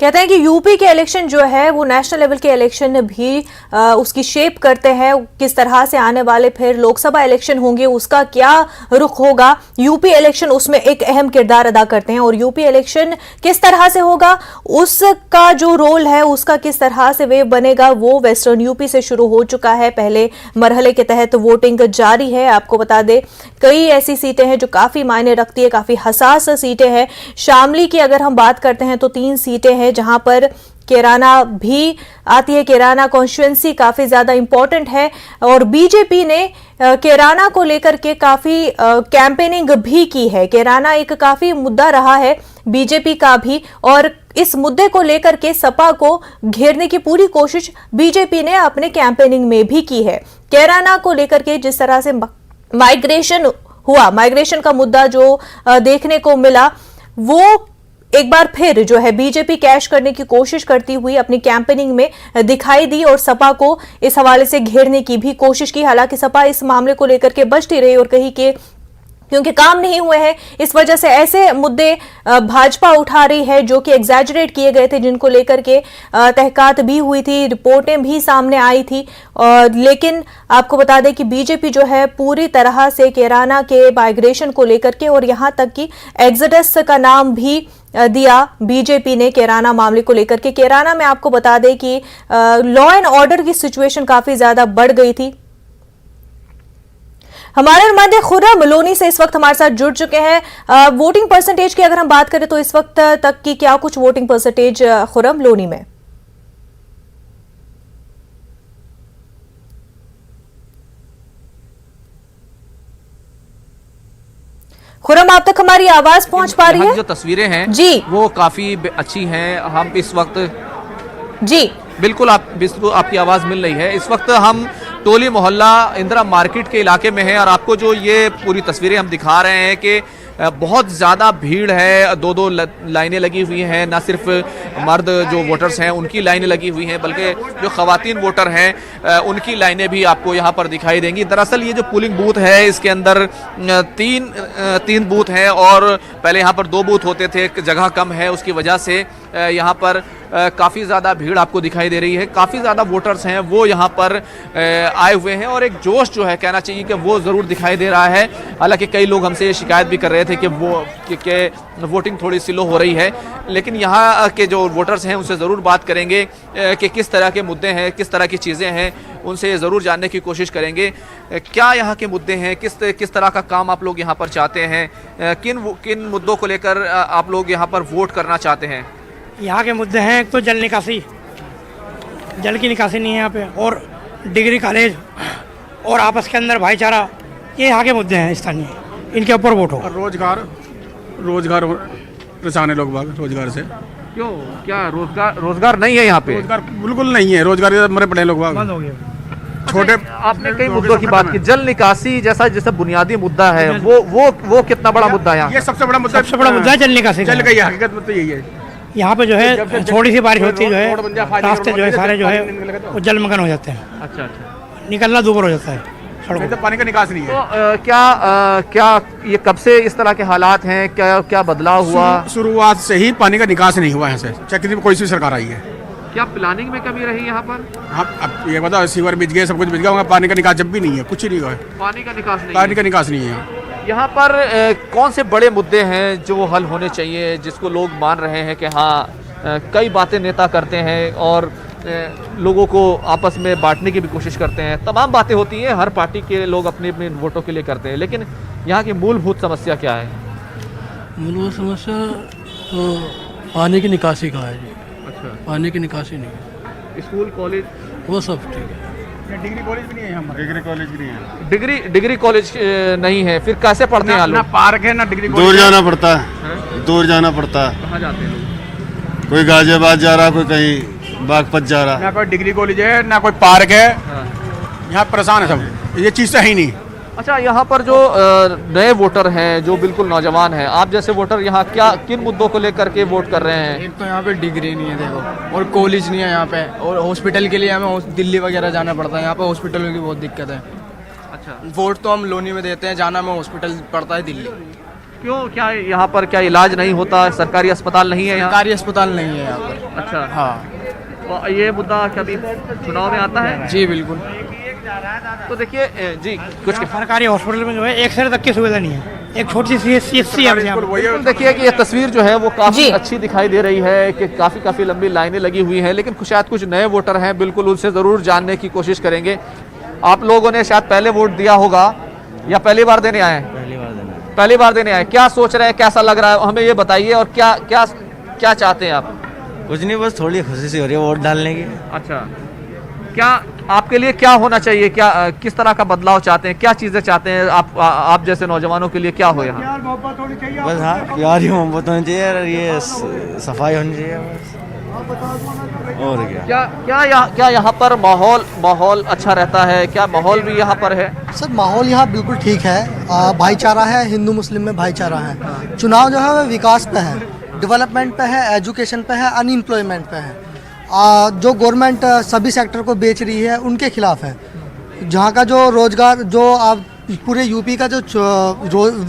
कहते हैं कि यूपी के इलेक्शन जो है वो नेशनल लेवल के इलेक्शन भी उसकी शेप करते हैं। किस तरह से आने वाले फिर लोकसभा इलेक्शन होंगे, उसका क्या रुख होगा, यूपी इलेक्शन उसमें एक अहम किरदार अदा करते हैं। और यूपी इलेक्शन किस तरह से होगा, उसका जो रोल है, उसका किस तरह से वेव बनेगा, वो वेस्टर्न यूपी से शुरू हो चुका है। पहले मरहले के तहत वोटिंग जारी है। आपको बता दें कई ऐसी सीटें हैं जो काफी मायने रखती है, काफी हसास सीटें हैं। शामली की अगर हम बात करते हैं तो 3 सीटें हैं जहां पर कैराना भी आती है। कैराना कॉन्स्टिट्यूएंसी काफी ज्यादा इंपॉर्टेंट है और बीजेपी ने कैराना को लेकर के काफी कैंपेनिंग भी की है। कैराना एक काफी मुद्दा रहा है बीजेपी का भी, और इस मुद्दे को लेकर के सपा को घेरने की पूरी कोशिश बीजेपी ने अपने कैंपेनिंग में भी की है। कैराना को लेकर के जिस तरह से माइग्रेशन हुआ, माइग्रेशन का मुद्दा जो देखने को मिला, वो एक बार फिर जो है बीजेपी कैश करने की कोशिश करती हुई अपनी कैंपेनिंग में दिखाई दी और सपा को इस हवाले से घेरने की भी कोशिश की। हालांकि सपा इस मामले को लेकर के बचती रही और कही कि क्योंकि काम नहीं हुए हैं इस वजह से ऐसे मुद्दे भाजपा उठा रही है जो कि एग्जैजरेट किए गए थे, जिनको लेकर के तहकीकात भी हुई थी, रिपोर्टें भी सामने आई थी। लेकिन आपको बता दें कि बीजेपी जो है पूरी तरह से कैराना के माइग्रेशन को लेकर के, और यहां तक कि एग्जोडस का नाम भी दिया बीजेपी ने कैराना मामले को लेकर के। कैराना में आपको बता दें कि लॉ एंड ऑर्डर की सिचुएशन काफी ज्यादा बढ़ गई थी। हमारे नुमाइंदे खुर्रम लोनी से इस वक्त हमारे साथ जुड़ चुके हैं। वोटिंग परसेंटेज की अगर हम बात करें तो इस वक्त तक की क्या कुछ वोटिंग परसेंटेज खुर्रम लोनी में? खुर्रम, आप तक हमारी आवाज पहुंच पा रही है? जो तस्वीरें हैं जी वो काफी अच्छी हैं। हम इस वक्त जी बिल्कुल आपकी आवाज मिल रही है। इस वक्त हम टोली मोहल्ला इंदिरा मार्केट के इलाके में हैं और आपको जो ये पूरी तस्वीरें हम दिखा रहे हैं कि बहुत ज़्यादा भीड़ है। 2-2 लाइनें लगी हुई हैं। ना सिर्फ मर्द जो वोटर्स हैं उनकी लाइनें लगी हुई हैं, बल्कि जो ख़वातीन वोटर हैं उनकी लाइनें भी आपको यहाँ पर दिखाई देंगी। दरअसल ये जो पोलिंग बूथ है इसके अंदर तीन बूथ हैं और पहले यहाँ पर 2 बूथ होते थे, जगह कम है उसकी वजह से यहाँ पर काफ़ी ज़्यादा भीड़ आपको दिखाई दे रही है। काफ़ी ज़्यादा वोटर्स हैं वो यहाँ पर आए हुए हैं और एक जोश जो है कहना चाहिए कि वो ज़रूर दिखाई दे रहा है। हालांकि कई लोग हमसे ये शिकायत भी कर रहे थे कि वोटिंग थोड़ी स्लो हो रही है, लेकिन यहाँ के जो वोटर्स हैं उनसे ज़रूर बात करेंगे कि किस तरह के मुद्दे हैं, किस तरह की चीज़ें हैं, उनसे ज़रूर जानने की कोशिश करेंगे क्या यहाँ के मुद्दे हैं, किस तरह का काम आप लोग यहाँ पर चाहते हैं, किन मुद्दों को लेकर आप लोग यहाँ पर वोट करना चाहते हैं। यहाँ के मुद्दे हैं, एक तो जल निकासी, जल की निकासी नहीं है यहाँ पे, और डिग्री कॉलेज और आपस के अंदर भाईचारा, ये यहाँ के मुद्दे हैं स्थानीय, इनके ऊपर वोट हो। रोजगार परेशान है लोग बाग रोजगार से। क्यों, क्या रोजगार नहीं है यहाँ पे? रोजगार बिल्कुल नहीं है, रोजगार मरे पड़े लोग बाग, बंद हो गया। छोटे। आपने कई मुद्दों की बात की, जल निकासी जैसा बुनियादी मुद्दा है, वो कितना बड़ा मुद्दा है यहाँ? ये सबसे बड़ा मुद्दा, सबसे बड़ा मुद्दा है जल निकासी। जल गई हकीकत में तो यही है। यहाँ पे जो है थोड़ी सी बारिश होती है जो है रास्ते जो है सारे जो है वो जलमग्न हो जाते हैं। अच्छा, निकलना दूभर हो जाता है, सड़कों तो पानी का निकास नहीं है। तो क्या ये कब से इस तरह के हालात हैं? क्या बदलाव हुआ? शुरुआत से ही पानी का निकास नहीं हुआ यहाँ से, चाहे कितनी भी कोई सी सरकार आई है। क्या प्लानिंग में कमी रही यहाँ पर? हाँ, अब ये बताओ, सीवर बिज गए, सब कुछ बिज गया, पानी का निकास जब भी नहीं है, कुछ ही नहीं हुआ है। पानी का निकास नहीं, पानी का निकास नहीं है यहाँ पर। कौन से बड़े मुद्दे हैं जो हल होने चाहिए, जिसको लोग मान रहे हैं कि हाँ कई बातें नेता करते हैं और लोगों को आपस में बांटने की भी कोशिश करते हैं। तमाम बातें होती हैं, हर पार्टी के लोग अपने अपने वोटों के लिए करते हैं, लेकिन यहाँ की मूलभूत समस्या क्या है? मूलभूत समस्या तो पानी की निकासी का है जी। अच्छा, पानी की निकासी नहीं है। स्कूल कॉलेज वो सब ठीक है। डिग्री कॉलेज भी नहीं है हमारा, डिग्री कॉलेज भी नहीं है। डिग्री कॉलेज नहीं है, फिर कैसे पढ़ते हैं? ना पार्क है ना डिग्री कॉलेज। दूर जाना पड़ता है, दूर जाना पड़ता है। कहाँ जाते हैं? कोई गाजियाबाद जा रहा, कोई कहीं बागपत जा रहा। ना कोई डिग्री कॉलेज है ना कोई पार्क है। यहाँ परेशान है सब, ये चीज़ तो है ही नहीं। अच्छा, यहाँ पर जो नए वोटर हैं, जो बिल्कुल नौजवान हैं, आप जैसे वोटर यहाँ किन मुद्दों को लेकर के वोट कर रहे हैं? एक तो यहाँ पे डिग्री नहीं है देखो, और कॉलेज नहीं है यहाँ पे, और हॉस्पिटल के लिए हमें दिल्ली वगैरह जाना पड़ता है। यहाँ पे हॉस्पिटलों की बहुत दिक्कत है। अच्छा, वोट तो हम लोनी में देते हैं, जाना हमें हॉस्पिटल पड़ता है दिल्ली। क्यों, क्या यहाँ पर क्या इलाज नहीं होता, सरकारी अस्पताल नहीं है यहाँ? सरकारी अस्पताल नहीं है यहाँ पर। अच्छा, हाँ तो ये मुद्दा कभी चुनाव में आता है? जी बिल्कुल। तो देखिए जी कुछ सरकारी हॉस्पिटल में जो है एक्सरे तक की सुविधा नहीं है, एक छोटी सी CHC है यहाँ पे। बिल्कुल देखिए कि ये तस्वीर जो है वो काफी जी। अच्छी दिखाई दे रही है कि काफी लंबी लाइनें लगी हुई हैं, लेकिन शायद कुछ नए वोटर हैं, बिल्कुल उनसे जरूर जानने की कोशिश करेंगे। आप लोगों ने शायद पहले वोट दिया होगा या पहली बार देने आए हैं? पहली बार देने आए। क्या सोच रहे हैं, कैसा लग रहा है, हमें ये बताइए। और क्या क्या क्या चाहते हैं आप? कुछ नहीं, बस थोड़ी खुशी सी हो रही है वोट डालने की। अच्छा, क्या आपके लिए क्या होना चाहिए, क्या किस तरह का बदलाव चाहते हैं, क्या चीजें चाहते हैं आप जैसे नौजवानों के लिए क्या हो यहाँ? बस हाँ, प्यार ही मोहब्बत होनी चाहिए और ये सफाई होनी चाहिए बस। और क्या यहाँ पर माहौल अच्छा रहता है? क्या माहौल भी यहाँ पर है? सर माहौल यहाँ बिल्कुल ठीक है, भाईचारा है, हिंदू मुस्लिम में भाईचारा है। चुनाव जो है वह विकास पे है, डेवलपमेंट पे है, एजुकेशन पे है, अनएम्प्लॉयमेंट पे है। जो गवर्नमेंट सभी सेक्टर को बेच रही है उनके खिलाफ है। जहाँ का जो रोजगार, जो आप पूरे यूपी का जो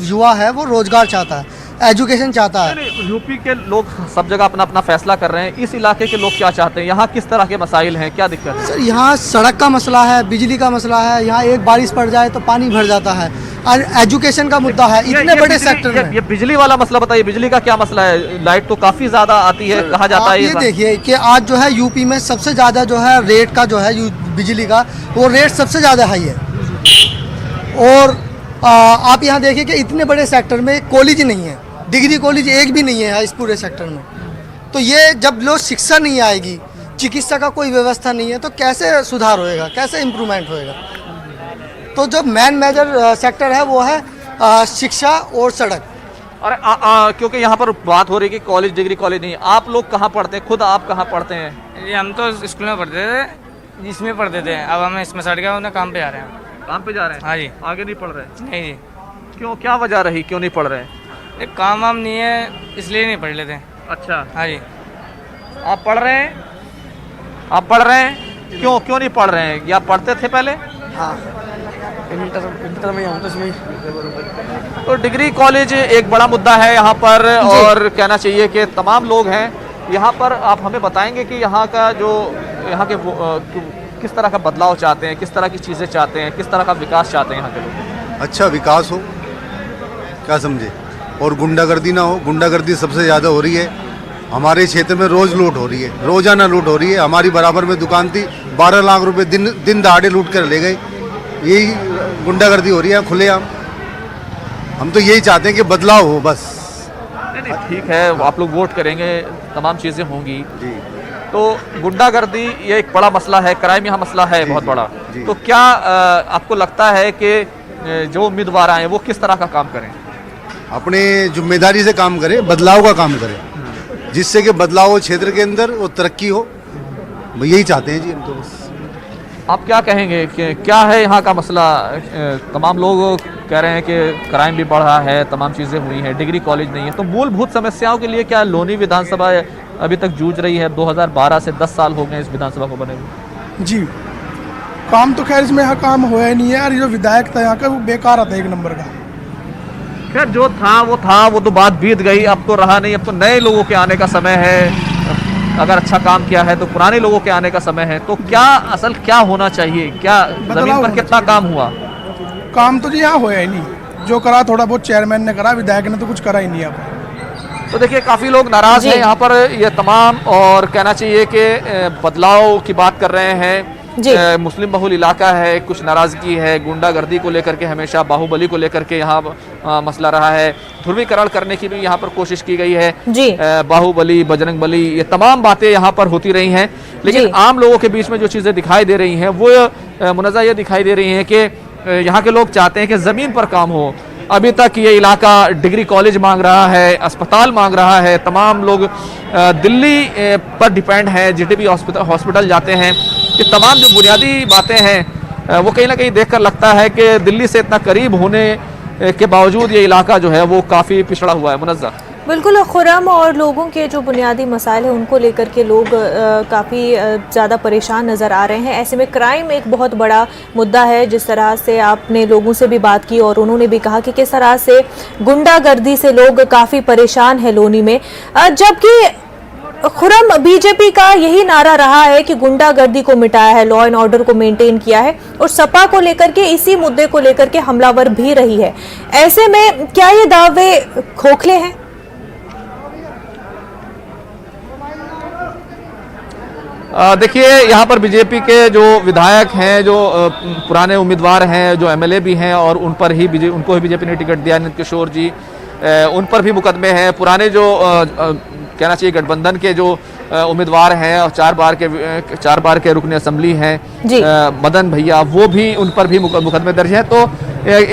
युवा है वो रोजगार चाहता है, एजुकेशन चाहता है। यूपी के लोग सब जगह अपना अपना फैसला कर रहे हैं, इस इलाके के लोग क्या चाहते हैं? यहाँ किस तरह के मसाइल हैं, क्या दिक्कत है? सर यहाँ सड़क का मसला है, बिजली का मसला है, यहाँ एक बारिश पड़ जाए तो पानी भर जाता है, और एजुकेशन का मुद्दा है इतने बड़े सेक्टर में। ये बिजली वाला मसला बताइए, बिजली का क्या मसला है? लाइट तो काफी ज्यादा आती है, कहा जाता है। ये देखिए कि आज जो है यूपी में सबसे ज्यादा जो है रेट का जो है बिजली का वो रेट सबसे ज्यादा हाई है। और आप यहाँ देखिए कि इतने बड़े सेक्टर में कॉलेज नहीं है, डिग्री कॉलेज एक भी नहीं है इस पूरे सेक्टर में। तो ये जब लोग शिक्षा नहीं आएगी, चिकित्सा का कोई व्यवस्था नहीं है, तो कैसे सुधार होएगा, कैसे इम्प्रूवमेंट होएगा? तो जो मेजर सेक्टर है वो है शिक्षा और सड़क। और क्योंकि यहाँ पर बात हो रही है कि कॉलेज, डिग्री कॉलेज नहीं, आप लोग कहाँ पढ़ते हैं, खुद आप कहाँ पढ़ते हैं? ये हम तो स्कूल में पढ़ते थे, इसमें पढ़ते थे, अब हमें इसमें सट गया, उन्हें काम पे आ रहे हैं। काम पे जा रहे हैं? हाँ जी। आगे नहीं पढ़ रहे? नहीं जी। क्यों, क्या वजह रही, क्यों नहीं पढ़ रहे? ये काम वाम नहीं है इसलिए नहीं पढ़ लेते। अच्छा, हाँ जी। आप पढ़ रहे हैं? आप पढ़ रहे हैं, क्यों नहीं पढ़ रहे हैं? या पढ़ते थे पहले? हाँ, इंटर में हूँ तो इसमें। तो डिग्री कॉलेज एक बड़ा मुद्दा है यहाँ पर, और कहना चाहिए कि तमाम लोग हैं यहाँ पर। आप हमें बताएंगे कि यहाँ का जो यहाँ के किस तरह का बदलाव चाहते हैं, किस तरह की चीज़ें चाहते हैं, किस तरह का विकास चाहते हैं यहाँ के लोग? अच्छा विकास हो, क्या समझे, और गुंडागर्दी ना हो। गुंडागर्दी सबसे ज़्यादा हो रही है हमारे क्षेत्र में, रोज़ लूट हो रही है, रोज़ाना लूट हो रही है। हमारी बराबर में दुकान थी, 12 लाख रुपए दिन दहाड़े लूट कर ले गए। यही गुंडागर्दी हो रही है खुलेआम। हम तो यही चाहते हैं कि बदलाव हो बस। नहीं, ठीक है, आप लोग वोट करेंगे, तमाम चीज़ें होंगी जी। तो गुंडागर्दी ये एक बड़ा मसला है, क्राइम यहाँ मसला है बहुत बड़ा। तो क्या आपको लगता है कि जो उम्मीदवार आए वो किस तरह का काम करें? अपने जिम्मेदारी से काम करें, बदलाव का काम करें, जिससे कि बदलाव हो क्षेत्र के अंदर, वो तरक्की हो। यही चाहते हैं जी हम तो बस। आप क्या कहेंगे कि क्या है यहाँ का मसला? तमाम लोग कह रहे हैं कि क्राइम भी बढ़ा है, तमाम चीज़ें हुई हैं, डिग्री कॉलेज नहीं है। तो मूलभूत समस्याओं के लिए क्या लोनी विधानसभा अभी तक जूझ रही है? 2012 से 10 साल हो गए इस विधानसभा को बने हुए। जी, काम तो खैर इसमें यहाँ काम हुआ ही नहीं है, और जो विधायक था यहाँ का वो बेकार था, एक नंबर का। खैर जो था वो तो बात बीत गई, अब तो रहा नहीं। अब तो नए लोगों के आने का समय है। अगर अच्छा काम किया है तो पुराने लोगों के आने का समय है। तो क्या होना चाहिए, क्या जमीन पर कितना काम हुआ? काम तो जी यहाँ हुआ ही नहीं, जो करा थोड़ा बहुत चेयरमैन ने करा, विधायक ने तो कुछ करा ही नहीं यहाँ पर। तो देखिए काफी लोग नाराज हैं यहाँ पर, ये तमाम, और कहना चाहिए कि बदलाव की बात कर रहे हैं। मुस्लिम बहुल इलाका है, कुछ नाराजगी है, गुंडागर्दी को लेकर के, हमेशा बाहुबली को लेकर के यहाँ मसला रहा है। ध्रुवीकरण करने की भी यहाँ पर कोशिश की गई है, बाहुबली, बजरंग बली, ये तमाम बातें यहाँ पर होती रही हैं। लेकिन आम लोगों के बीच में जो चीज़ें दिखाई दे रही हैं वो मुनज़्ज़ा ये दिखाई दे रही हैं कि यहाँ के लोग चाहते हैं कि ज़मीन पर काम हो। अभी तक ये इलाका डिग्री कॉलेज मांग रहा है, अस्पताल मांग रहा है। तमाम लोग दिल्ली पर डिपेंड है, जीटीबी हॉस्पिटल जाते हैं। ये तमाम जो बुनियादी बातें हैं वो कहीं ना कहीं देखकर लगता है कि दिल्ली से इतना करीब होने के बावजूद ये इलाका जो है वो काफ़ी पिछड़ा हुआ है। मुनज़्ज़ा बिल्कुल खुरम, और लोगों के जो बुनियादी मसाइल हैं उनको लेकर के लोग काफ़ी ज़्यादा परेशान नज़र आ रहे हैं। ऐसे में क्राइम एक बहुत बड़ा मुद्दा है। जिस तरह से आपने लोगों से भी बात की और उन्होंने भी कहा कि किस तरह से गुंडागर्दी से लोग काफ़ी परेशान हैं लोनी में, जबकि खुरम बीजेपी का यही नारा रहा है कि गुंडागर्दी को मिटाया है, लॉ एंड ऑर्डर को मेंटेन किया है, और सपा को लेकर के इसी मुद्दे को लेकर के हमलावर भी रही है। ऐसे में क्या ये दावे खोखले हैं? देखिए, यहाँ पर बीजेपी के जो विधायक हैं, जो पुराने उम्मीदवार हैं, जो एमएलए भी हैं, और उनको ही बीजेपी ने टिकट दिया, नित किशोर जी, उन पर भी मुकदमे हैं। पुराने जो कहना चाहिए गठबंधन के जो उम्मीदवार हैं और 4 बार के रुकने असेंबली हैं मदन भैया, वो भी, उन पर भी मुकदमे दर्ज हैं। तो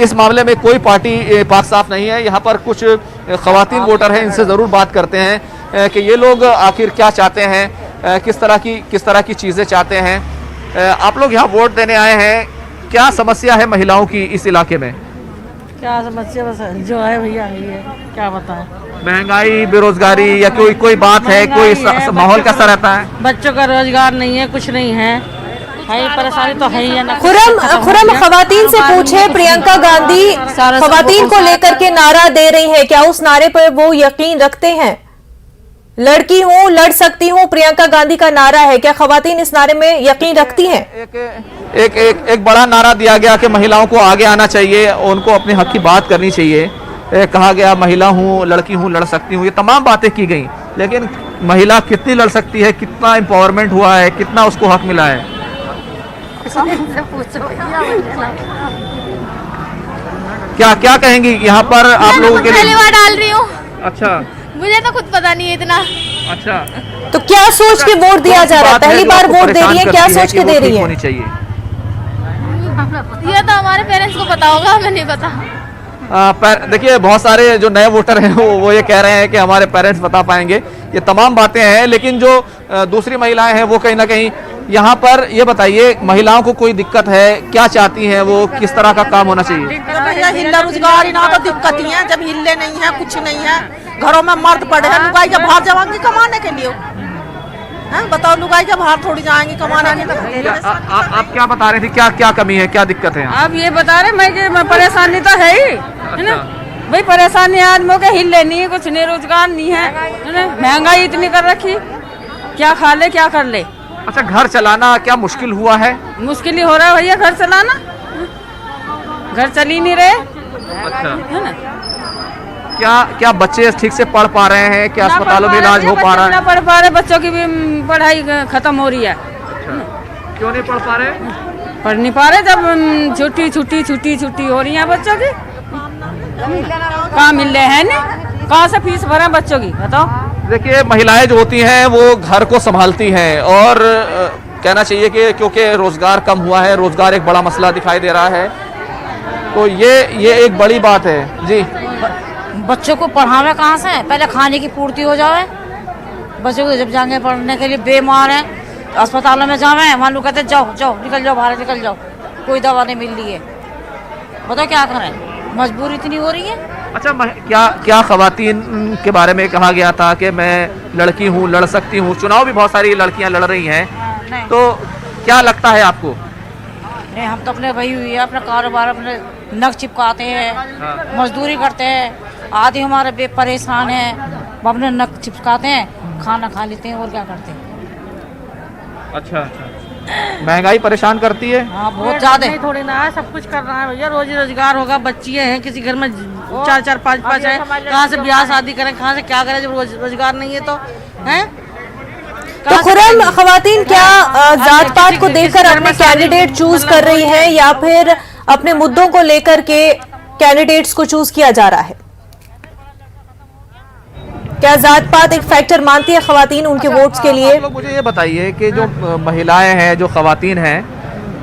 इस मामले में कोई पार्टी पाक साफ नहीं है। यहाँ पर कुछ खवातीन वोटर हैं, इनसे ज़रूर बात करते हैं कि ये लोग आखिर क्या चाहते हैं, किस तरह की चीज़ें चाहते हैं। आप लोग यहाँ वोट देने आए हैं, क्या समस्या है महिलाओं की इस इलाके में? क्या समस्या, बस जो है भैया है, क्या बताएं। महंगाई, बेरोजगारी, या कोई बात है, कोई माहौल कैसा रहता है? बच्चों का रोजगार नहीं है, कुछ नहीं है, परेशानी तो है ही ना। खुरम खवातीन से पूछे, प्रियंका गांधी खवातीन को लेकर के नारा दे रही है, क्या उस नारे पर वो यकीन रखते हैं? लड़की हूँ, लड़ सकती हूँ, प्रियंका गांधी का नारा है, क्या खवातीन इस नारे में यकीन रखती हैं? एक बड़ा नारा दिया गया कि महिलाओं को आगे आना चाहिए, उनको अपने हक की बात करनी चाहिए। कहा गया महिला हूँ, लड़की हूँ, लड़ सकती हूँ, ये तमाम बातें की गई, लेकिन महिला कितनी लड़ सकती है, कितना एम्पावरमेंट हुआ है, कितना उसको हक मिला है? क्या कहेंगी यहाँ पर आप लोगों के लिए? पहली बार डाल रही हूँ। अच्छा, मुझे तो खुद पता नहीं है इतना। अच्छा, तो क्या सोच के वोट दिया जा रहा है? पहली बार वोट दे रही है, क्या सोच के दे रही है? होनी चाहिए, ये तो हमारे पेरेंट्स को पता होगा, हमें नहीं पता। देखिए, बहुत सारे जो नए वोटर हैं वो ये कह रहे हैं कि हमारे पेरेंट्स बता पाएंगे। ये तमाम बातें हैं, लेकिन जो दूसरी महिलाएं हैं वो कहीं ना कहीं यहाँ पर, ये बताइए, महिलाओं को कोई दिक्कत है, क्या चाहती हैं वो, किस तरह का काम होना चाहिए? भैया हिल्ला रोजगार ही ना तो दिक्कत ही है, जब हिले नहीं है, कुछ नहीं है, घरों में मर्द पड़े हैं, लुगाई जब बाहर जाएंगी कमाने के लिए, बताओ, लुगाई जब बाहर थोड़ी जाएंगी कमाने के लिए। आप क्या बता रही थी, क्या कमी है, क्या दिक्कत है? आप ये बता रहे मैं परेशानी तो है ही, है ना भाई, परेशानी आदमियों के हिले नहीं है, कुछ नहीं, रोजगार नहीं है, महंगाई इतनी कर रखी, क्या खा ले क्या कर ले। अच्छा, घर चलाना क्या मुश्किल हुआ है? मुश्किल ही हो रहा है भैया, घर चलाना, घर चल ही नहीं रहे। अच्छा, है ना? क्या बच्चे ठीक से पढ़ पा रहे हैं? क्या अस्पतालों में इलाज हो पा रहा है? ना पढ़ पा रहे, बच्चों की भी पढ़ाई खत्म हो रही है। क्यों नहीं पढ़ पा रहे? पढ़ नहीं पा रहे, जब छुट्टी हो रही है बच्चों की, कहाँ मिल रहे हैं, नहीं कहाँ से फीस भरे बच्चों की, बताओ। देखिए, महिलाएं जो होती हैं वो घर को संभालती हैं, और कहना चाहिए कि क्योंकि रोजगार कम हुआ है, रोजगार एक बड़ा मसला दिखाई दे रहा है, तो ये एक बड़ी बात है जी। बच्चों को पढ़ावे कहाँ से, पहले खाने की पूर्ति हो जाए। बच्चों को जब जाएंगे पढ़ने के लिए, बेमार हैं, अस्पतालों में जावे, वहाँ लोग कहते जाओ निकल जाओ, बाहर निकल जाओ, कोई दवा नहीं मिल रही है, बताओ क्या करें, मजबूरी इतनी हो रही है। अच्छा, क्या खवातीन के बारे में कहा गया था कि मैं लड़की हूँ, लड़ सकती हूँ, चुनाव भी बहुत सारी लड़कियाँ लड़ रही हैं, तो क्या लगता है आपको? नहीं, हम तो अपने वही हुई है, अपना कारोबार, अपने नग चिपकाते हैं, मजदूरी करते हैं, आदि हमारे परेशान हैं, हम अपने नग चिपकाते हैं, खाना खा लेते हैं, और क्या करते हैं। अच्छा, महंगाई परेशान करती है? हाँ, बहुत ज्यादा। थोड़ी ना है, सब कुछ करना है भैया, रोजी रोजगार होगा, बच्चियाँ हैं, किसी घर में 4 5 है, कहाँ से ब्याह शादी करें, कहाँ से क्या करें, जब रोजगार नहीं है तो हैं। तो खुरम, खवातीन क्या जात पात को देखकर अपने कैंडिडेट चूज कर रही है, या फिर अपने मुद्दों को लेकर के कैंडिडेट्स को चूज किया जा रहा है? क्या जात पात एक फैक्टर मानती है खवातीन उनके वोट्स के लिए? आप लोग मुझे ये बताइए कि जो महिलाएं हैं, जो खवातीन हैं,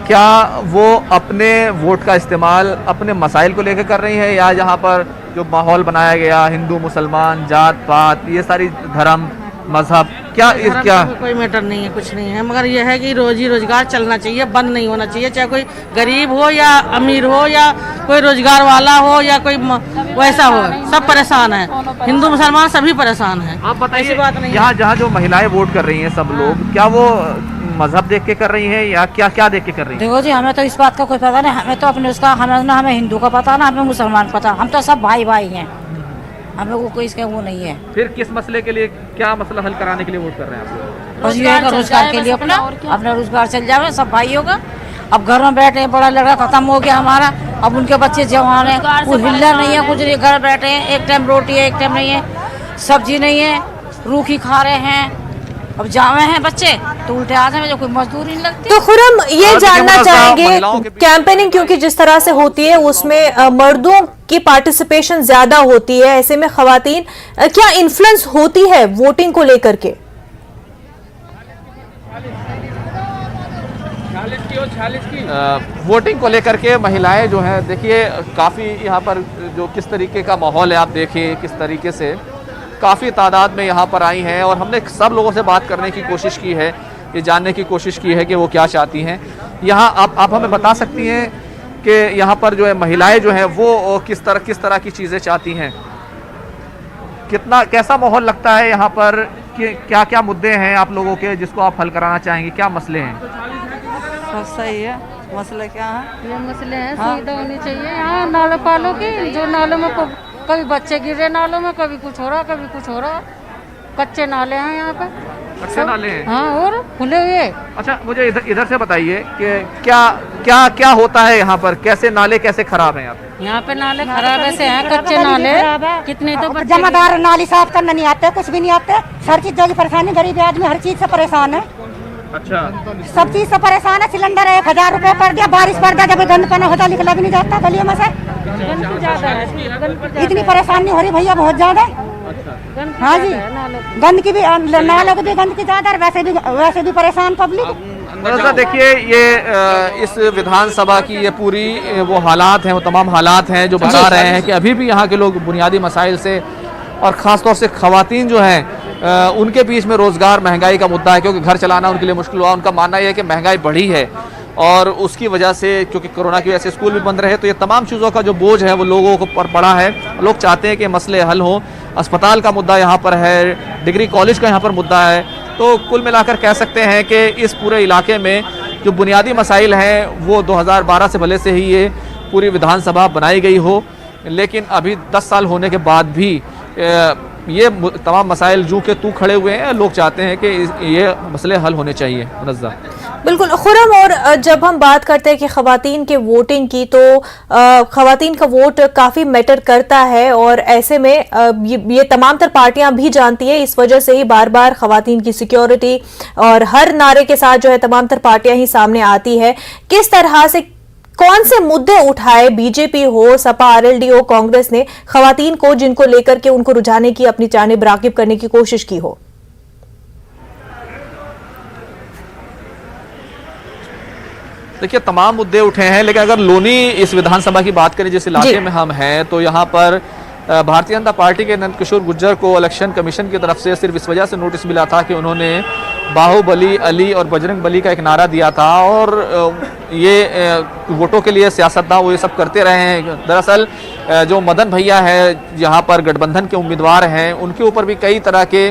क्या वो अपने वोट का इस्तेमाल अपने मसाइल को लेकर कर रही है, या यहाँ पर जो माहौल बनाया गया, हिंदू मुसलमान, जात पात, ये सारी धर्म, मजहब, क्या धर्म क्या का कोई मैटर नहीं है, कुछ नहीं है, मगर यह है कि रोजी रोजगार चलना चाहिए, बंद नहीं होना चाहिए। चाहे कोई गरीब हो या अमीर हो या कोई रोजगार वाला हो या कोई वैसा हो, सब परेशान है। हिंदू मुसलमान सभी परेशान है। आप बताइए, ऐसी बात नहीं यहाँ जहाँ जो महिलाएं वोट कर रही हैं सब लोग, क्या वो मजहब देख के कर रही हैं या क्या क्या देख के कर रही हैं? देखो जी, हमें तो इस बात का कोई पता नहीं, हमें तो अपने उसका हमें हिंदू का पता ना हमें मुसलमान पता, हम तो सब भाई भाई हैं, हमें वो कोई इसका वो नहीं है। फिर किस मसले के लिए, क्या मसला हल कराने के लिए वोट कर रहे हैं आप लोग? बस ये है रोजगार के लिए, अपना रोजगार चल जाए सब भाइयों का। अब घर में बैठे हैं, बड़ा लड़का खत्म हो गया हमारा, अब उनके बच्चे जवान हैं, कोई हिल्ला नहीं है, कुछ नहीं, घर बैठे हैं, एक टाइम रोटी है, एक टाइम नहीं है, सब्जी नहीं है, रूखी खा रहे हैं। अब जावे हैं बच्चे तो उल्टे आते हैं, जो कोई मजदूरी नहीं लगती। तो खुरम ये जानना चाहेंगे, कैंपेनिंग क्योंकि जिस तरह से होती है उसमें मर्दों की पार्टिसिपेशन ज्यादा होती है, ऐसे में खवातीन क्या इन्फ्लुएंस होती है वोटिंग को लेकर के? वोटिंग को लेकर के महिलाएं जो है, देखिए काफ़ी यहाँ पर जो किस तरीके का माहौल है, आप देखिए किस तरीके से काफ़ी तादाद में यहाँ पर आई हैं और हमने सब लोगों से बात करने की कोशिश की है, ये जानने की कोशिश की है कि वो क्या चाहती हैं। यहाँ आप हमें बता सकती हैं कि यहाँ पर जो है महिलाएं जो हैं वो किस तरह की चीज़ें चाहती हैं, कैसा माहौल लगता है यहाँ पर, कि क्या क्या मुद्दे हैं आप लोगों के जिसको आप हल कराना चाहेंगे, क्या मसले हैं? सब सही है। मसले क्या है? ये मसले हैं, सुविधा होनी चाहिए यहाँ नालों पालों की, जो नालों में कभी बच्चे गिर रहे नालों में, कभी कुछ हो रहा, कभी कुछ हो रहा। कच्चे नाले हैं यहाँ पे, कच्चे नाले हैं? हाँ, और खुले हुए। अच्छा, मुझे इधर से बताइए कि क्या होता है यहाँ पर, कैसे नाले कैसे खराब हैं यहाँ पे? यहाँ पे नाले खराब ऐसे हैं, कच्चे नाले कितने तो जमादार नाली साफ करना नहीं आते, कुछ भी नहीं आते, हर चीज की परेशानी, गरीब आदमी हर चीज से परेशान है। अच्छा, सब चीज से परेशान है। सिलेंडर 1000 रुपए कर दिया, बारिश पड़ गया, जब गंद पना होता निकला भी नहीं जाता गलियों में से, इतनी परेशानी हो रही भैया, बहुत ज्यादा। हाँ जी, गंद की भी, नालों की भी गंद की ज्यादा, वैसे भी परेशान पब्लिक। देखिए ये इस विधानसभा की ये पूरी वो हालात हैं, वो तमाम हालात हैं जो बता रहे हैं कि अभी भी यहाँ के लोग बुनियादी मसाइल से और ख़ास तौर से ख़वातीन जो हैं उनके बीच में रोज़गार, महंगाई का मुद्दा है, क्योंकि घर चलाना उनके लिए मुश्किल हुआ। उनका मानना यह है कि महंगाई बढ़ी है और उसकी वजह से, क्योंकि कोरोना की वजह से स्कूल भी बंद रहे, तो ये तमाम चीज़ों का जो बोझ है वो लोगों को पर पड़ा है। लोग चाहते हैं कि मसले हल हों। अस्पताल का मुद्दा यहाँ पर है, डिग्री कॉलेज का यहाँ पर मुद्दा है। तो कुल मिलाकर कह सकते हैं कि इस पूरे इलाके में जो बुनियादी मसाइल हैं वो 2012 से भले से ही ये पूरी विधानसभा बनाई गई हो, लेकिन अभी 10 साल होने के बाद भी ये तमाम मसाइल जू के तू खड़े हुए हैं। लोग चाहते हैं कि ये मसले हल होने चाहिए। मुनज़्ज़ा बिल्कुल खुरम, और जब हम बात करते हैं कि ख़वातीन के वोटिंग की, तो ख़वातीन का वोट काफ़ी मैटर करता है और ऐसे में ये तमाम तर पार्टियां भी जानती है, इस वजह से ही बार बार ख़वातीन की सिक्योरिटी और हर नारे के साथ जो है तमाम तर पार्टियां ही सामने आती है। किस तरह से, कौन से मुद्दे उठाए बीजेपी हो, सपा, आरएलडी हो, कांग्रेस ने ख़वातीन को, जिनको लेकर के उनको रुझाने की, अपनी जानिब राग़िब करने की कोशिश की हो? देखिए तमाम मुद्दे उठे हैं, लेकिन अगर लोनी इस विधानसभा की बात करें जिस इलाके में हम हैं, तो यहाँ पर भारतीय जनता पार्टी के नंदकिशोर गुर्जर को इलेक्शन कमीशन की तरफ से सिर्फ इस वजह से नोटिस मिला था कि उन्होंने बाहुबली, अली और बजरंग बली का एक नारा दिया था और ये वोटों के लिए सियासतदान वो ये सब करते रहे हैं। दरअसल जो मदन भैया है यहाँ पर गठबंधन के उम्मीदवार हैं, उनके ऊपर भी कई तरह के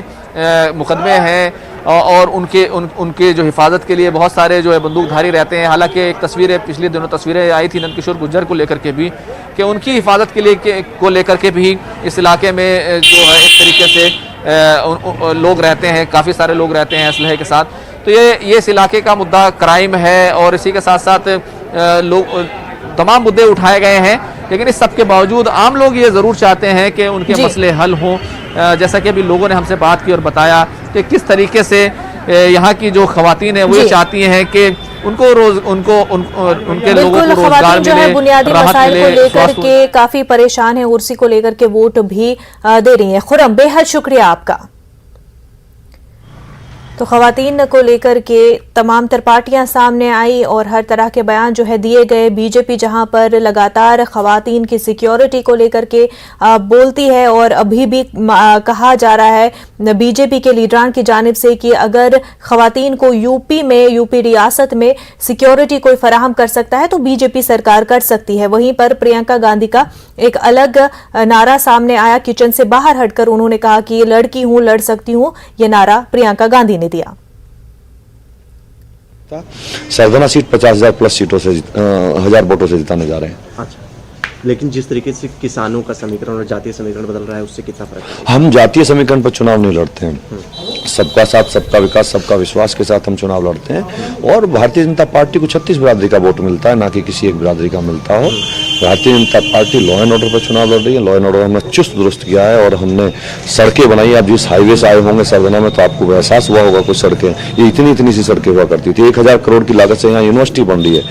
मुकदमे हैं और उनके जो हिफाजत के लिए बहुत सारे जो है बंदूकधारी रहते हैं। हालांकि एक तस्वीरें पिछले दिनों तस्वीरें आई थी नंदकिशोर गुर्जर को लेकर के भी, कि उनकी हिफाजत के लिए को लेकर के भी इस इलाके में जो है एक तरीके से लोग रहते हैं, काफ़ी सारे लोग रहते हैं असलहे के साथ। तो ये इस इलाके का मुद्दा क्राइम है और इसी के साथ साथ लोग तमाम मुद्दे उठाए गए हैं, लेकिन इस सब के बावजूद आम लोग ये ज़रूर चाहते हैं कि उनके मसले हल हों। जैसा कि अभी लोगों ने हमसे बात की और बताया कि किस तरीके से यहाँ की जो ख़वातीन है वो ये चाहती हैं कि उनके लोगों को रोजगार जो है बुनियादी मसाइल को लेकर के काफी परेशान है, उर्सी को लेकर के वोट भी दे रही हैं। खुरम, बेहद शुक्रिया आपका। तो खवातीन को लेकर के तमाम तर पार्टियां सामने आई और हर तरह के बयान जो है दिए गए। बीजेपी जहां पर लगातार खवातीन की सिक्योरिटी को लेकर के बोलती है और अभी भी कहा जा रहा है बीजेपी के लीडरान की जानिब से कि अगर खवातीन को यूपी रियासत में सिक्योरिटी कोई फराहम कर सकता है तो बीजेपी सरकार कर सकती है। वहीं पर प्रियंका गांधी का एक अलग नारा सामने आया। किचन से बाहर हटकर उन्होंने कहा कि लड़की हूं, लड़ सकती हूं, यह नारा प्रियंका गांधी ने दिया। सरगना सीट 50,000 प्लस सीटों से 1000 वोटों से जिताने जा रहे हैं। अच्छा, लेकिन जिस तरीके से किसानों का समीकरण और जातीय समीकरण बदल रहा है उससे कितना फर्क है? हम जातीय समीकरण पर चुनाव नहीं लड़ते हैं। सबका साथ, सबका विकास, सबका विश्वास के साथ हम चुनाव लड़ते हैं और भारतीय जनता पार्टी को 36 बिरादरी का वोट मिलता है, ना कि किसी एक बिरादरी का मिलता हो। Bharatiya Janata party law and order पर चुनाव लड़ रही है। लॉ एंड ऑर्डर हमने चुस्त दुरुस्त किया है और हमने सड़कें बनाई। आप जिस हाईवे से आए होंगे सरगना में तो आपको एहसास हुआ होगा कुछ सड़कें, ये इतनी सी सड़कें हुआ करती थी। 1000 करोड़ की लागत से यहाँ यूनिवर्सिटी बन रही है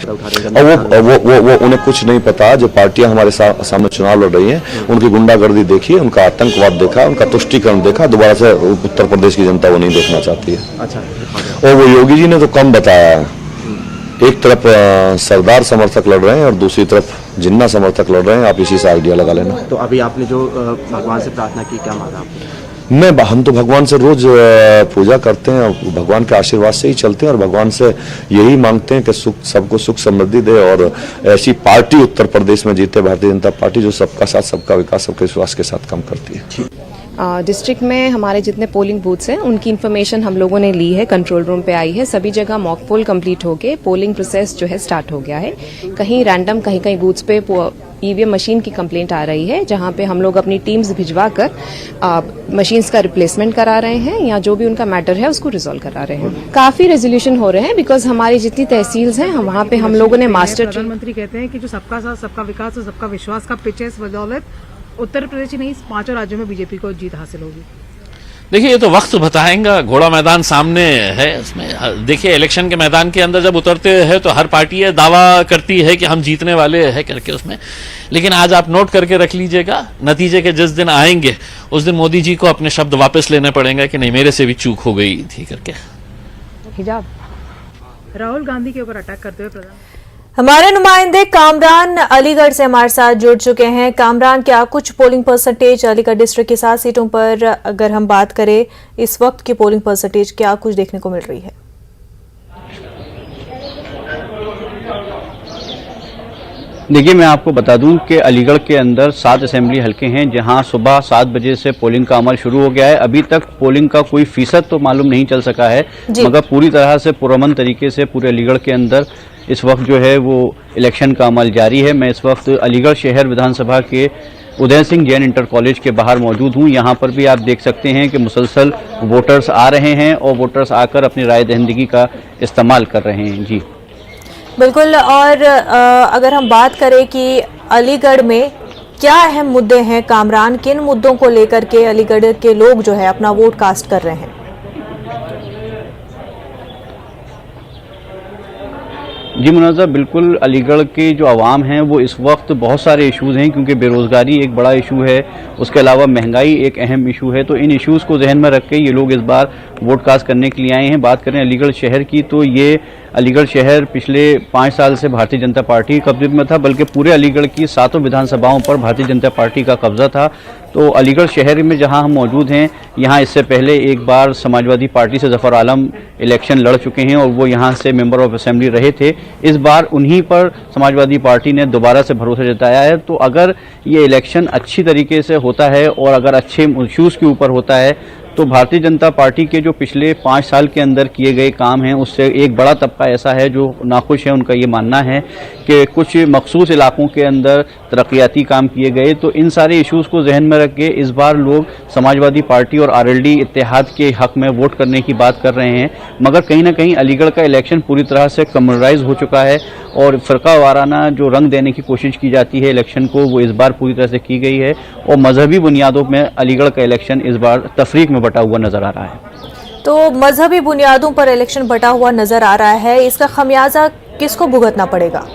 और वो उन्हें कुछ नहीं पता। जो पार्टियां हमारे सामने चुनाव लड़ रही हैं उनकी गुंडागर्दी देखी, उनका आतंकवाद देखा, उनका तुष्टीकरण देखा। दोबारा से उत्तर प्रदेश की जनता वो नहीं देखना चाहती है। अच्छा, और वो योगी जी ने तो कम बताया है। एक तरफ सरदार समर्थक लड़ रहे हैं और दूसरी तरफ जिन्ना समर्थक लड़ रहे हैं। आप इसी से आइडिया लगा लेना। तो अभी आपने जो भगवान से प्रार्थना की, क्या मांगा आपने? हम तो भगवान से रोज पूजा करते हैं और भगवान के आशीर्वाद से ही चलते हैं और भगवान से यही मांगते हैं कि सबको सुख समृद्धि दे और ऐसी पार्टी उत्तर प्रदेश में जीते, भारतीय जनता पार्टी, जो सबका साथ, सबका विकास, सबके विश्वास के साथ काम करती है। डिस्ट्रिक्ट में हमारे जितने पोलिंग बूथ्स हैं उनकी इन्फॉर्मेशन हम लोगों ने ली है, कंट्रोल रूम पे आई है। सभी जगह मॉक पोल कंप्लीट होके पोलिंग प्रोसेस जो है स्टार्ट हो गया है। कहीं रैंडम, कहीं बूथ्स पे ईवीएम मशीन की कंप्लेंट आ रही है, जहां पे हम लोग अपनी टीम्स भिजवा कर मशीन्स का रिप्लेसमेंट करा रहे हैं या जो भी उनका मैटर है उसको रिजॉल्व करा रहे हैं। काफी रेजोल्यूशन हो रहे हैं बिकॉज हमारी जितनी तहसील्स हैं वहां पे हम लोगों ने मास्टर। प्रधानमंत्री कहते हैं कि जो सबका साथ, सबका विकास और सबका विश्वास का पिच है, इस बदौलत उत्तर प्रदेश ही नहीं 5 राज्यों में बीजेपी को जीत हासिल होगी। देखिए, ये तो वक्त बताएगा। घोड़ा मैदान सामने है। इसमें देखिए, इलेक्शन के मैदान के अंदर जब उतरते हैं तो हर पार्टी ये दावा करती है कि हम जीतने वाले हैं करके उसमें। लेकिन आज आप नोट करके रख लीजिएगा, नतीजे के जिस दिन आएंगे उस दिन मोदी जी को अपने शब्द वापस लेने पड़ेंगे कि नहीं, मेरे से भी चूक हो गई थी करके। हिजाब राहुल गांधी के ऊपर अटैक करते हुए प्रधानमंत्री। हमारे नुमाइंदे कामरान अलीगढ़ से हमारे साथ जुड़ चुके हैं। कामरान, क्या कुछ पोलिंग परसेंटेज अलीगढ़ डिस्ट्रिक्ट की 7 सीटों पर अगर हम बात करें, इस वक्त की पोलिंग परसेंटेज क्या कुछ देखने को मिल रही है? देखिए, मैं आपको बता दूं कि अलीगढ़ के अंदर 7 असेंबली हलके हैं जहां सुबह 7 बजे से पोलिंग का अमल शुरू हो गया है। अभी तक पोलिंग का कोई फीसद तो मालूम नहीं चल सका है, मगर पूरी तरह से पुरअमन तरीके से पूरे अलीगढ़ के अंदर इस वक्त जो है वो इलेक्शन का अमल जारी है। मैं इस वक्त अलीगढ़ शहर विधानसभा के उदय सिंह जैन इंटर कॉलेज के बाहर मौजूद हूँ। यहाँ पर भी आप देख सकते हैं कि मुसलसल वोटर्स आ रहे हैं और वोटर्स आकर अपनी राय दहिंदगी का इस्तेमाल कर रहे हैं। जी बिल्कुल। और अगर हम बात करें कि अलीगढ़ में क्या अहम मुद्दे हैं कामरान, किन मुद्दों को लेकर के अलीगढ़ के लोग जो है अपना वोट कास्ट कर रहे हैं? जी मुनाज़ा, बिल्कुल अलीगढ़ के जो आवाम हैं वो इस वक्त बहुत सारे इश्यूज़ हैं, क्योंकि बेरोज़गारी एक बड़ा इशू है, उसके अलावा महंगाई एक अहम इशू है। तो इन इश्यूज़ को जहन में रख के ये लोग इस बार वोट कास्ट करने के लिए आए हैं। बात करें अलीगढ़ शहर की तो ये अलीगढ़ शहर पिछले 5 साल से भारतीय जनता पार्टी के कब्जे में था, बल्कि पूरे अलीगढ़ की 7 विधानसभाओं पर भारतीय जनता पार्टी का कब्जा था। तो अलीगढ़ शहर में जहां हम मौजूद हैं, यहां इससे पहले एक बार समाजवादी पार्टी से ज़फ़र आलम इलेक्शन लड़ चुके हैं और वो यहां से मेंबर ऑफ असेंबली रहे थे। इस बार उन्हीं पर समाजवादी पार्टी ने दोबारा से भरोसा जताया है। तो अगर ये इलेक्शन अच्छी तरीके से होता है और अगर अच्छे इश्यूज़ के ऊपर होता है तो भारतीय जनता पार्टी के जो पिछले 5 साल के अंदर किए गए काम हैं उससे एक बड़ा तबका ऐसा है जो नाखुश है। उनका ये मानना है कि कुछ मखसूस इलाकों के अंदर तरक्याती काम किए गए। तो इन सारे इश्यूज़ को जहन में रख के इस बार लोग समाजवादी पार्टी और आरएलडी इत्तेहाद के हक में वोट करने की बात कर रहे हैं। मगर कहीं ना कहीं अलीगढ़ का इलेक्शन पूरी तरह से कम्युनलाइज हो चुका है और फ़िरका वाराना जो रंग देने की कोशिश की जाती है इलेक्शन को, वो इस बार पूरी तरह से की गई है और मजहबी बुनियादों में अलीगढ़ का इलेक्शन इस बार तफरीक में बटा हुआ नजर आ रहा है। तो मजहबी बुनियादों पर इलेक्शन बटा हुआ नजर आ रहा है, इसका खमियाजा किसको भुगतना पड़ेगा?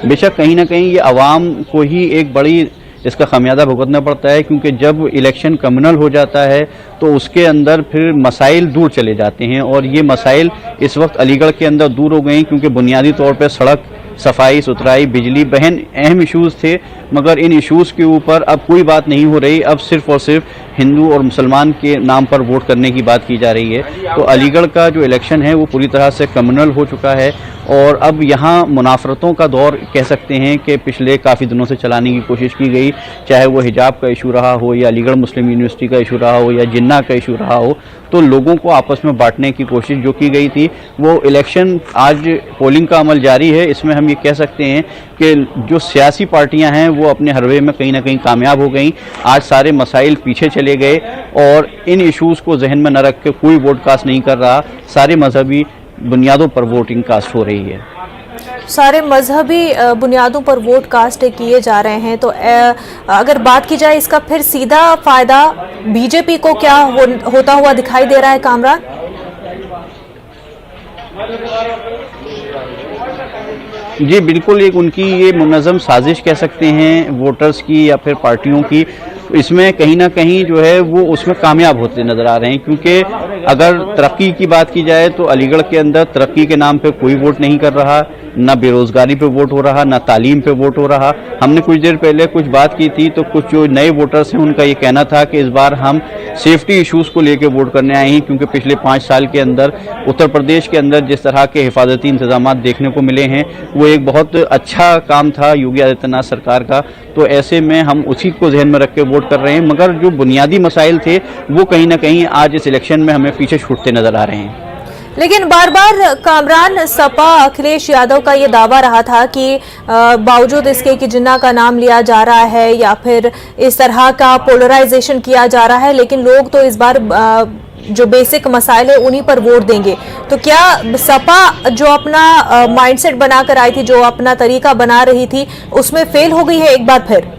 बेशक कहीं ना कहीं ये आवाम को ही एक बड़ी इसका खमियाजा भुगतना पड़ता है, क्योंकि जब इलेक्शन कम्युनल हो जाता है तो उसके अंदर फिर मसाइल दूर चले जाते हैं, और ये मसाइल इस वक्त अलीगढ़ के अंदर दूर हो गए हैं, क्योंकि बुनियादी तौर पर सड़क, सफाई सुथराई, बिजली, बहन अहम इश्यूज़ थे, मगर इन इश्यूज़ के ऊपर अब कोई बात नहीं हो रही। अब सिर्फ और सिर्फ हिंदू और मुसलमान के नाम पर वोट करने की बात की जा रही है। तो अलीगढ़ का जो इलेक्शन है वो पूरी तरह से कम्युनल हो चुका है, और अब यहाँ मुनाफरतों का दौर कह सकते हैं कि पिछले काफ़ी दिनों से चलाने की कोशिश की गई, चाहे वो हिजाब का इशू रहा हो, या अलीगढ़ मुस्लिम यूनिवर्सिटी का इशू रहा हो, या जिन्ना का इशू रहा हो, तो लोगों को आपस में बांटने की कोशिश जो की गई थी, वो इलेक्शन, आज पोलिंग का अमल जारी है, इसमें हम ये कह सकते हैं कि जो सियासी पार्टियां हैं वो अपने हरवे में कहीं ना कहीं कामयाब हो गई। आज सारे मसाइल पीछे चले गए और इन इश्यूज़ को जहन में न रख के कोई वोट कास्ट नहीं कर रहा, सारे मजहबी बुनियादों पर वोटिंग कास्ट हो रही है। सारे मजहबी बुनियादों पर वोट कास्ट किए जा रहे हैं, तो अगर बात की जाए इसका फिर सीधा फायदा बीजेपी को क्या होता हुआ दिखाई दे रहा है कामरान? जी बिल्कुल, एक उनकी ये मुनज़्ज़म साजिश कह सकते हैं वोटर्स की या फिर पार्टियों की, इसमें कहीं ना कहीं जो है वो उसमें कामयाब होते नज़र आ रहे हैं, क्योंकि अगर तरक्की की बात की जाए तो अलीगढ़ के अंदर तरक्की के नाम पे कोई वोट नहीं कर रहा, ना बेरोज़गारी पे वोट हो रहा, ना तालीम पे वोट हो रहा। हमने कुछ देर पहले कुछ बात की थी तो कुछ जो नए वोटर्स हैं उनका ये कहना था कि इस बार हम सेफ्टी इश्यूज़ को लेकर वोट करने आए हैं, क्योंकि पिछले 5 साल के अंदर उत्तर प्रदेश के अंदर जिस तरह के हिफाजती इंतजाम देखने को मिले हैं वो एक बहुत अच्छा काम था योगी आदित्यनाथ सरकार का, तो ऐसे में हम उसी को जहन में रख के वोट कर रहे हैं, मगर जो बुनियादी मसाइल थे वो कहीं ना कहीं आज इस इलेक्शन में हमें पीछे छूटते नजर आ रहे हैं। लेकिन बार बार कामरान, सपा अखिलेश यादव का ये दावा रहा था कि बावजूद इसके कि जिन्ना का नाम लिया जा रहा है या फिर इस तरह का पोलराइजेशन किया जा रहा है, लेकिन लोग तो इस बार जो बेसिक मसाइल है उन्हीं पर वोट देंगे। तो क्या सपा जो अपना माइंडसेट बनाकर आई थी, जो अपना तरीका बना रही थी, उसमें फेल हो गई है एक बार फिर?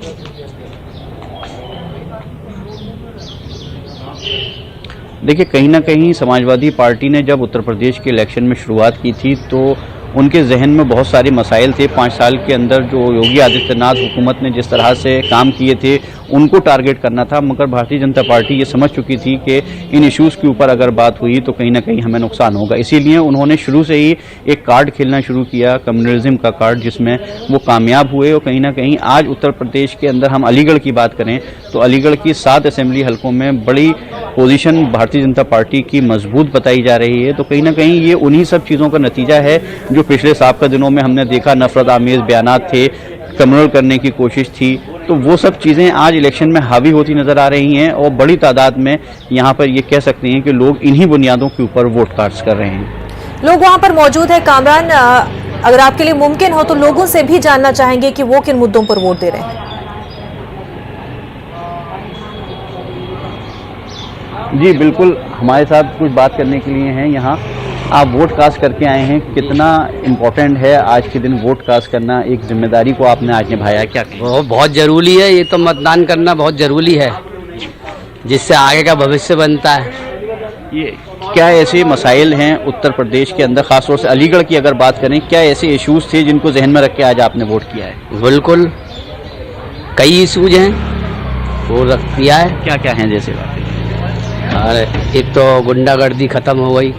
देखिए, कहीं ना कहीं समाजवादी पार्टी ने जब उत्तर प्रदेश के इलेक्शन में शुरुआत की थी तो उनके जहन में बहुत सारे मसाइल थे। 5 साल के अंदर जो योगी आदित्यनाथ हुकूमत ने जिस तरह से काम किए थे उनको टारगेट करना था, मगर भारतीय जनता पार्टी ये समझ चुकी थी कि इन इश्यूज़ के ऊपर अगर बात हुई तो कहीं ना कहीं हमें नुकसान होगा। इसीलिए उन्होंने शुरू से ही एक कार्ड खेलना शुरू किया, कम्युनलिज्म का कार्ड, जिसमें वो कामयाब हुए। और कहीं ना कहीं आज उत्तर प्रदेश के अंदर हम अलीगढ़ की बात करें तो अलीगढ़ की 7 असेंबली हलकों में बड़ी पोजीशन भारतीय जनता पार्टी की मजबूत बताई जा रही है। तो कहीं ना कहीं ये उन्हीं सब चीज़ों का नतीजा है जो पिछले साबिक़ा दिनों में हमने देखा, नफरत आमेज बयानात थे, कम्युनल करने की कोशिश थी, तो वो सब चीज़ें आज इलेक्शन में हावी होती नज़र आ रही हैं और बड़ी तादाद में यहाँ पर ये कह सकते हैं कि लोग इन्हीं बुनियादों के ऊपर वोट कास्ट कर रहे हैं। लोग वहाँ पर मौजूद है कामरान, अगर आपके लिए मुमकिन हो तो लोगों से भी जानना चाहेंगे कि वो किन मुद्दों पर वोट दे रहे हैं। जी बिल्कुल, हमारे साथ कुछ बात करने के लिए हैं यहाँ। आप वोट कास्ट करके आए हैं, कितना इम्पोर्टेंट है आज के दिन वोट कास्ट करना, एक जिम्मेदारी को आपने आज निभाया, क्या कहें? बहुत ज़रूरी है, ये तो मतदान करना बहुत ज़रूरी है, जिससे आगे का भविष्य बनता है। ये क्या ऐसे मसाइल हैं उत्तर प्रदेश के अंदर, खासतौर से अलीगढ़ की अगर बात करें, क्या ऐसे इश्यूज़ थे जिनको जहन में रख के आज आपने वोट किया है? बिल्कुल, कई इशूज हैं वो रख किया है। क्या क्या हैं जैसे बातें? अरे एक तो गुंडागर्दी ख़त्म हो गई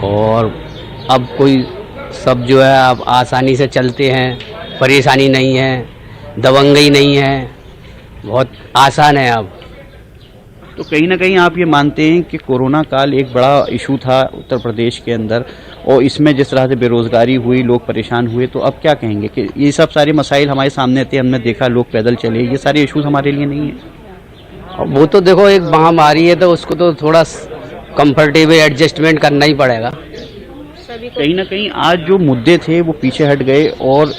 और अब कोई सब जो है अब आसानी से चलते हैं, परेशानी नहीं है, दबंगई नहीं है, बहुत आसान है अब। तो कहीं ना कहीं आप ये मानते हैं कि कोरोना काल एक बड़ा इशू था उत्तर प्रदेश के अंदर और इसमें जिस तरह से बेरोज़गारी हुई, लोग परेशान हुए, तो अब क्या कहेंगे कि ये सब सारे मसाइल हमारे सामने थे, हमने देखा लोग पैदल चले, ये सारे इशूज़ हमारे लिए नहीं है? वो तो देखो एक महामारी है तो उसको तो थोड़ा कंफर्टेबल एडजस्टमेंट करना ही पड़ेगा। कहीं ना कहीं आज जो मुद्दे थे वो पीछे हट गए और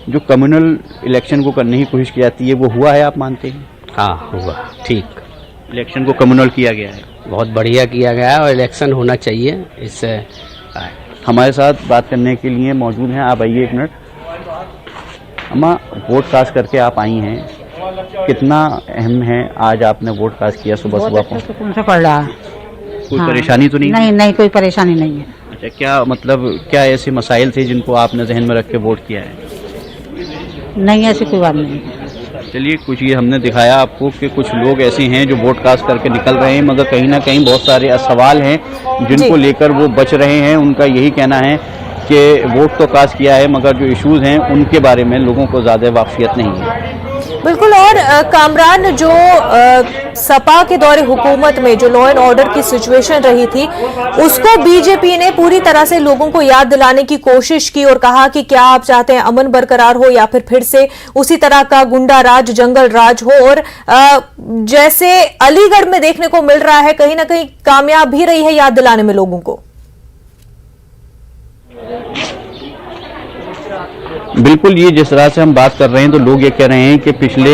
जो कम्युनल इलेक्शन को करने की कोशिश की जाती है वो हुआ है, आप मानते हैं? हाँ हुआ, ठीक, इलेक्शन को कम्युनल किया गया है, बहुत बढ़िया किया गया है और इलेक्शन होना चाहिए। इससे हमारे साथ बात करने के लिए मौजूद हैं, आप आइए एक मिनट। अम्मा, वोट कास्ट करके आप आई हैं, कितना अहम है आज आपने वोट कास्ट किया सुबह सुबह? सुकून से पड़ रहा है, कोई परेशानी तो नहीं? नहीं नहीं, कोई परेशानी नहीं है। अच्छा, क्या मतलब क्या ऐसे मसाइल थे जिनको आपने जहन में रख के वोट किया है? नहीं, ऐसी कोई बात नहीं है। चलिए कुछ ये हमने दिखाया आपको कि कुछ लोग ऐसे हैं जो वोट कास्ट करके निकल रहे हैं, मगर कहीं ना कहीं बहुत सारे सवाल हैं जिनको लेकर वो बच रहे हैं। उनका यही कहना है कि वोट तो कास्ट किया है मगर जो इश्यूज हैं उनके बारे में लोगों को ज़्यादा वाकफियत नहीं है। बिल्कुल। और कामरान, जो सपा के दौरे हुकूमत में जो लॉ एंड ऑर्डर की सिचुएशन रही थी, उसको बीजेपी ने पूरी तरह से लोगों को याद दिलाने की कोशिश की और कहा कि क्या आप चाहते हैं अमन बरकरार हो या फिर से उसी तरह का गुंडा राज, जंगल राज हो। और जैसे अलीगढ़ में देखने को मिल रहा है, कहीं ना कहीं कामयाब भी रही है याद दिलाने में लोगों को। बिल्कुल, ये जिस तरह से हम बात कर रहे हैं तो लोग ये कह रहे हैं कि पिछले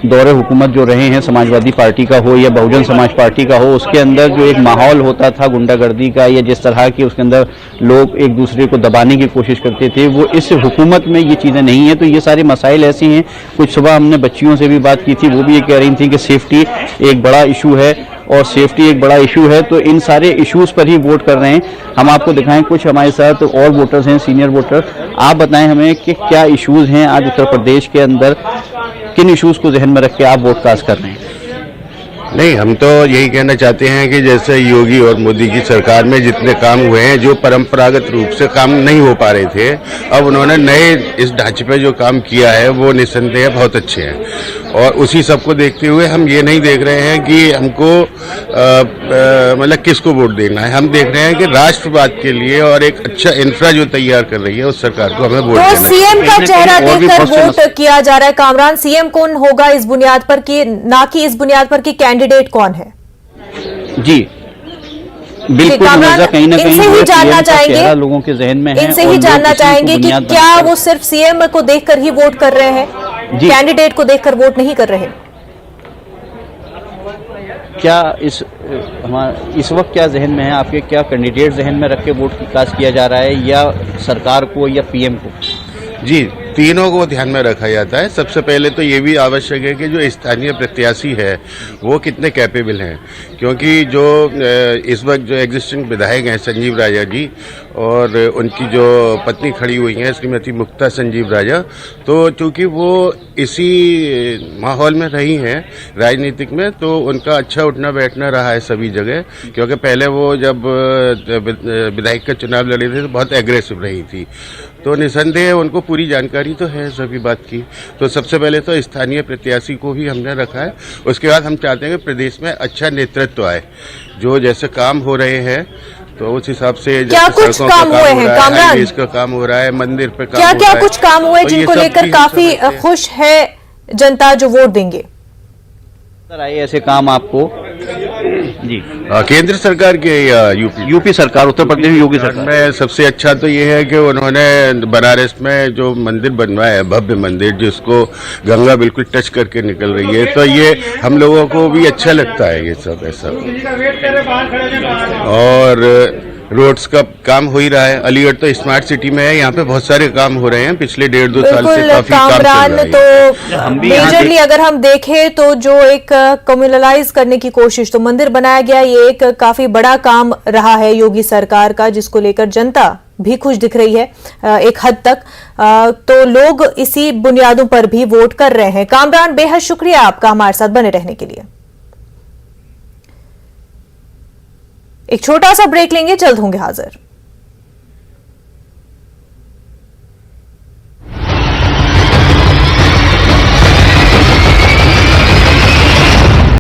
दौरे हुकूमत जो रहे हैं, समाजवादी पार्टी का हो या बहुजन समाज पार्टी का हो, उसके अंदर जो एक माहौल होता था गुंडागर्दी का या जिस तरह की उसके अंदर लोग एक दूसरे को दबाने की कोशिश करते थे, वो इस हुकूमत में ये चीज़ें नहीं है। तो ये सारे मसाइल ऐसे हैं। कुछ सुबह हमने बच्चियों से भी बात की थी, वो भी ये कह रही थी कि सेफ्टी एक बड़ा इशू है और सेफ्टी एक बड़ा इशू है, तो इन सारे इश्यूज पर ही वोट कर रहे हैं। हम आपको दिखाएं, कुछ हमारे साथ और वोटर्स हैं, सीनियर वोटर। आप बताएं हमें कि क्या इश्यूज हैं आज उत्तर प्रदेश के अंदर, किन इश्यूज को जहन में रख के आप वोट कास्ट कर रहे हैं? नहीं, हम तो यही कहना चाहते हैं कि जैसे योगी और मोदी की सरकार में जितने काम हुए हैं, जो परंपरागत रूप से काम नहीं हो पा रहे थे, अब उन्होंने नए इस ढांचे पे जो काम किया है वो निस्संदेह बहुत अच्छे हैं। और उसी सब को देखते हुए हम ये नहीं देख रहे हैं कि हमको मतलब किसको वोट देना है। हम देख रहे हैं कि राष्ट्रवाद के लिए और एक अच्छा इंफ्रा जो तैयार कर रही है उस सरकार को हमें वोट देना है। तो सीएम का चेहरा देखकर वोट किया जा रहा है। कामरान, सीएम कौन होगा इस बुनियाद पर कि ना कि इस बुनियाद पर कि कैंडिडेट कौन है? जी बिल्कुल, कहीं ना कहीं इनसे ही जानना चाहेंगे, लोगों के जहन में है, इनसे ही जानना चाहेंगे कि क्या वो सिर्फ सीएम को देखकर ही वोट कर रहे हैं, कैंडिडेट को देखकर वोट नहीं कर रहे? क्या इस वक्त क्या जहन में है आपके, क्या कैंडिडेट जहन में रख के वोट कास्ट किया जा रहा है या सरकार को या पीएम को? जी, तीनों को ध्यान में रखा जाता है। सबसे पहले तो ये भी आवश्यक है कि जो स्थानीय प्रत्याशी है वो कितने कैपेबल हैं, क्योंकि जो इस वक्त जो एग्जिस्टिंग विधायक हैं संजीव राजा जी और उनकी जो पत्नी खड़ी हुई हैं श्रीमती मुक्ता संजीव राजा, तो चूंकि वो इसी माहौल में रही हैं राजनीतिक में, तो उनका अच्छा उठना बैठना रहा है सभी जगह। क्योंकि पहले वो जब विधायक का चुनाव लड़े थे तो बहुत एग्रेसिव रही थी, तो निसंदेह उनको पूरी जानकारी तो है सभी बात की। तो सबसे पहले तो स्थानीय प्रत्याशी को ही हमने रखा है। उसके बाद हम चाहते हैं कि प्रदेश में अच्छा नेतृत्व आए, जो जैसे काम हो रहे हैं तो उस हिसाब से क्या कुछ काम हुए हैं कामरान? इसका काम हो रहा है, मंदिर पे काम क्या हो रहा है। कुछ काम हुए जिनको लेकर काफी खुश है जनता जो वोट देंगे? आए ऐसे काम आपको? जी, केंद्र सरकार के या यूपी सरकार, उत्तर प्रदेश योगी सरकार में सबसे अच्छा तो ये है कि उन्होंने बनारस में जो मंदिर बनवाया है, भव्य मंदिर जिसको गंगा बिल्कुल टच करके निकल रही है, तो ये हम लोगों को भी अच्छा लगता है ये सब ऐसा। और रोड्स का काम हो ही रहा है। अलीगढ़ तो स्मार्ट सिटी में है, यहाँ पे बहुत सारे काम हो रहे हैं पिछले 1.5-2 साल से, काफी काम चल रहा है। तो मेजरली अगर हम देखें तो जो एक कम्युनलाइज करने की कोशिश, तो मंदिर बनाया गया, ये एक काफी बड़ा काम रहा है योगी सरकार का, जिसको लेकर जनता भी खुश दिख रही है एक हद तक। तो लोग इसी बुनियादों पर भी वोट कर रहे हैं। कामरान, बेहद शुक्रिया आपका हमारे साथ बने रहने के लिए। एक छोटा सा ब्रेक लेंगे, जल्द होंगे हाजिर।